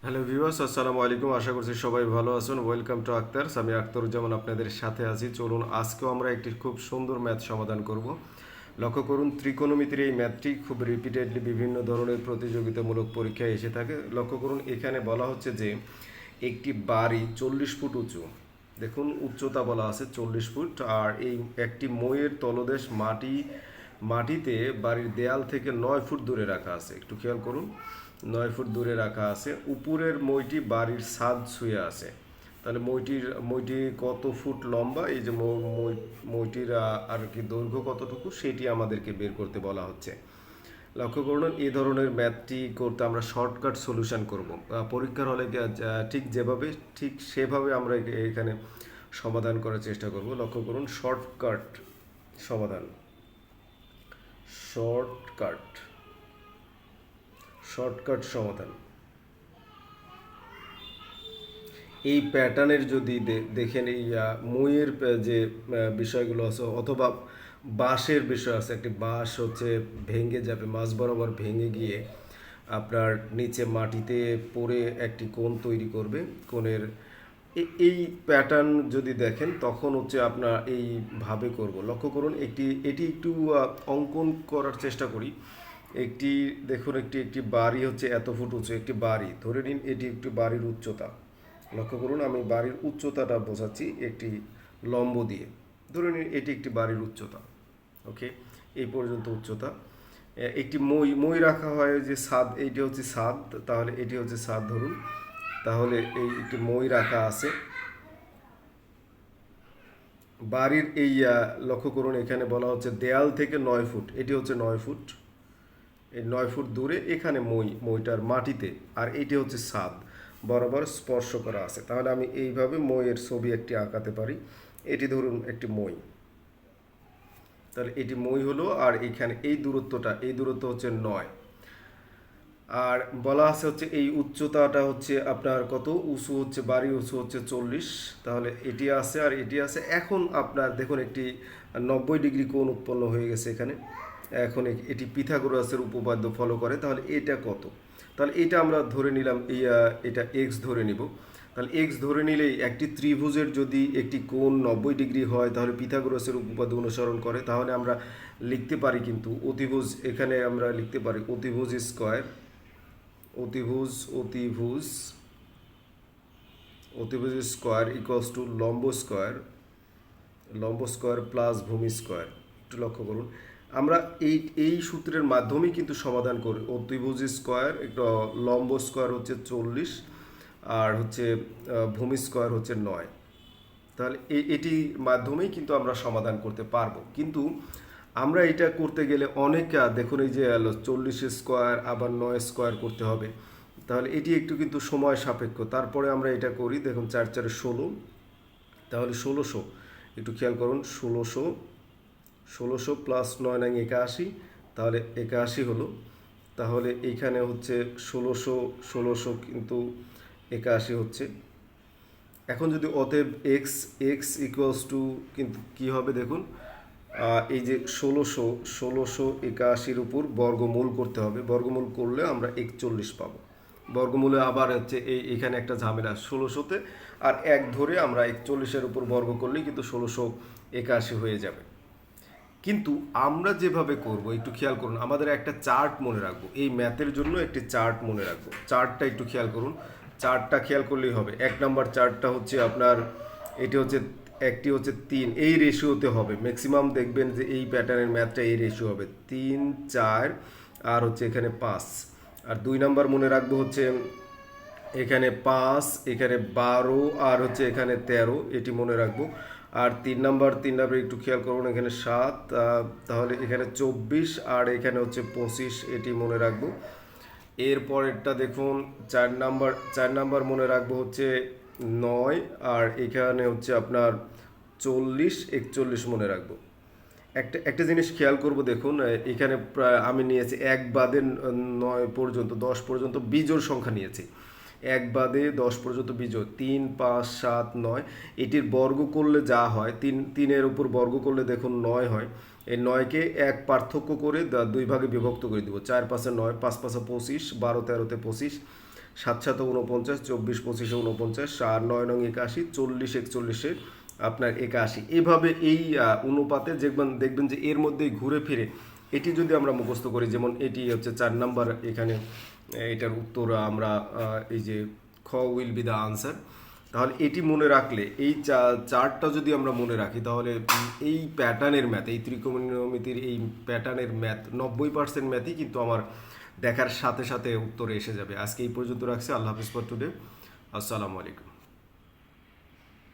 Hello viewers, আসসালামু আলাইকুম। আশা করছি সবাই ভালো আছেন। Welcome to Akhtar's. আমি আখতারুজ্জামান আপনাদের সাথে আছি। চলুন আজকেও আমরা একটি খুব সুন্দর ম্যাথ সমাধান করব। লক্ষ্য করুন, ত্রিকোণমিতির এই ম্যাথটি খুব রিপিটেডলি বিভিন্ন ধরনের প্রতিযোগিতামূলক পরীক্ষায় এসে থাকে। লক্ষ্য করুন, এখানে বলা হচ্ছে যে একটি বাড়ি 40 ফুট উঁচু। দেখুন, উচ্চতা বলা আছে 40 ফুট, আর এই একটি মইয়ের তলদেশ মাটিতে বাড়ির দেয়াল থেকে 9 ফুট দূরে রাখা আছে। একটু খেয়াল করুন, 9 ফুট দূরে রাখা আছে। উপরের মইটি বাড়ির ছাদ ছুঁয়ে আছে। তাহলে মইটি কত ফুট লম্বা, এই যে মইটির আর কি দৈর্ঘ্য কতটুকু, সেটি আমাদেরকে বের করতে বলা হচ্ছে। লক্ষ্য করুন, এই ধরনের ম্যাথটি করতে আমরা শর্টকাট সলিউশন করব। পরীক্ষার হলে ঠিক যেভাবে ঠিক সেভাবে আমরা এখানে সমাধান করার চেষ্টা করব। লক্ষ্য করুন, শর্টকাট সমাধান, শর্টকাট শর্টকাট সমাধান। এই প্যাটার্নের যদি দেখেন, এই মইয়ের যে বিষয়গুলো আছে, অথবা বাঁশের বিষয় আছে, একটি বাঁশ হচ্ছে ভেঙে যাবে, মাঝ বরাবর ভেঙে গিয়ে আপনার নিচে মাটিতে পড়ে একটি কোণ তৈরি করবে। কোণের এই প্যাটার্ন যদি দেখেন, তখন হচ্ছে আপনার এইভাবে করব। লক্ষ্য করুন, এটি একটু অঙ্কন করার চেষ্টা করি। একটি দেখুন, একটি বাড়ি হচ্ছে এত ফুট উঁচু, একটি বাড়ি ধরে নিন, এটি একটি বাড়ির উচ্চতা। লক্ষ্য করুন, আমি বাড়ির উচ্চতাটা বোঝাচ্ছি একটি লম্ব দিয়ে। ধরে নিন এটি একটি বাড়ির উচ্চতা। ওকে, এই পর্যন্ত উচ্চতা। একটি মই রাখা হয় যে ছাদ, এইটি হচ্ছে ছাদ, তাহলে এটি হচ্ছে ছাদ ধরুন। তাহলে এই একটি মই রাখা আছে বাড়ির এই লক্ষ্য করুন, এখানে বলা হচ্ছে দেয়াল থেকে 9 ফুট, এটি হচ্ছে 9 ফুট। এই 9 ফুট দূরে এখানে মইটার মাটিতে, আর এটি হচ্ছে ছাদ বরাবর স্পর্শ করা আছে। তাহলে আমি এইভাবে মইয়ের ছবি একটি আঁকাতে পারি। এটি ধরুন একটি মই, তাহলে এটি মই হলো, আর এখানে এই দূরত্ব হচ্ছে 9। আর বলা আছে হচ্ছে এই উচ্চতাটা হচ্ছে আপনার কত, উঁচু হচ্ছে বাড়ি উঁচু হচ্ছে 40। তাহলে এটি আছে আর এটি আছে। এখন আপনার দেখুন, একটি 90 ডিগ্রি কোণ উৎপন্ন হয়ে গেছে এখানে। এখন এটি পিথাগোরাসের উপপাদ্য ফলো করে। তাহলে এটা কত? তাহলে এটা আমরা ধরে নিলাম, এটা এক্স ধরে নিব। তাহলে এক্স ধরে নিলেই একটি ত্রিভুজের যদি একটি কোণ 90 ডিগ্রি হয়, তাহলে পিথাগোরাসের উপপাদ্য অনুসরণ করে। তাহলে আমরা লিখতে পারি কিন্তু অতিভুজ, এখানে আমরা লিখতে পারি অতিভুজ স্কয়ার, অতিভুজ অতিভুজ অতিভুজ স্কোয়ার ইকুয়ালস টু লম্ব স্কোয়ার প্লাস ভূমি স্কোয়ার। একটু লক্ষ্য করুন, আমরা এই সূত্রের মাধ্যমেই কিন্তু সমাধান করি। অতিভুজ স্কোয়ার একটু লম্ব স্কোয়ার হচ্ছে 40, আর হচ্ছে ভূমি স্কোয়ার হচ্ছে 9। তাহলে এটির মাধ্যমেই কিন্তু আমরা সমাধান করতে পারবো। কিন্তু আমরা এটা করতে গেলে অনেক দেখুন, এই যে 40 স্কোয়ার আবার 9 স্কোয়ার করতে হবে। তাহলে এটি একটু কিন্তু সময় সাপেক্ষ। তারপরে আমরা এটা করি, দেখুন 4 4 16, তাহলে 1600। একটু খেয়াল করুন, 1600 প্লাস 9 9 81, তাহলে 81 হলো। তাহলে এইখানে হচ্ছে 1600 কিন্তু 81 হচ্ছে। এখন যদি অতএব এক্স এক্স ইকুয়ালস টু, কিন্তু কী হবে দেখুন, এই যে 1681 উপর বর্গমূল করতে হবে। বর্গমূল করলে আমরা 41 পাবো। বর্গমূলে আবার হচ্ছে এখানে একটা ঝামেলা, 1600-তে আর 1 ধরে আমরা 41-এর উপর বর্গ করলেই কিন্তু 1681 হয়ে যাবে। কিন্তু আমরা যেভাবে করব, একটু খেয়াল করুন, আমাদের একটা চার্ট মনে রাখবো। এই ম্যাথের জন্য একটি চার্ট মনে রাখবো। চার্টটা একটু খেয়াল করুন, চার্টটা খেয়াল করলেই হবে। 1 নম্বর চার্টটা হচ্ছে আপনার, এটি হচ্ছে একটি হচ্ছে 3, এই রেশিওতে হবে। ম্যাক্সিমাম দেখবেন যে এই প্যাটার্নের ম্যাথটা এই রেশিও হবে 3 4, আর হচ্ছে এখানে 5। আর 2 নম্বর মনে রাখবো হচ্ছে এখানে 5, এখানে 12, আর হচ্ছে এখানে 13, এটি মনে রাখবো। আর 3 নম্বর একটু খেয়াল করুন, এখানে 7, তাহলে এখানে 24, আর এখানে হচ্ছে 25, এটি মনে রাখবো। এরপরেরটা দেখুন, 4 নম্বর মনে রাখবো হচ্ছে 9, আর এখানে হচ্ছে আপনার 40 41 মনে রাখবো। একটা জিনিস খেয়াল করব, দেখুন এখানে প্রায় আমি নিয়েছি 1 বাদে 9 পর্যন্ত, 10 পর্যন্ত বিজোড় সংখ্যা নিয়েছি। 1 বাদে 10 পর্যন্ত বিজোড়, 3 5 7 9। এটির বর্গ করলে যা হয়, 3-এর উপর বর্গ করলে দেখুন 9 হয়। এই 9কে 1 পার্থক্য করে 2 ভাগে বিভক্ত করে দেবো। 4 5 9, 5 5 25, 12 13-তে 25, 7 7 49, 24 25 49, 4 9 9 81, 40 41 আপনার 81। এভাবে এই অনুপাতে দেখবেন যে এর মধ্যেই ঘুরে ফিরে এটি যদি আমরা মুখস্থ করি, যেমন এটি হচ্ছে 4 নাম্বার, এখানে এটার উত্তর আমরা এই যে খ উইল বি দ্য আনসার। তাহলে এটি মনে রাখলে, এই চার্টটা যদি আমরা মনে রাখি, তাহলে এই প্যাটার্নের ম্যাথ, এই ত্রিকোণমিতির এই প্যাটার্নের ম্যাথ 90% ম্যাথই কিন্তু আমার দেখার সাথে সাথে উত্তরে এসে যাবে। আজকে এই পর্যন্ত রাখছি। আল্লাহ হাফিজ ফর টুডে। আসসালামু আলাইকুম।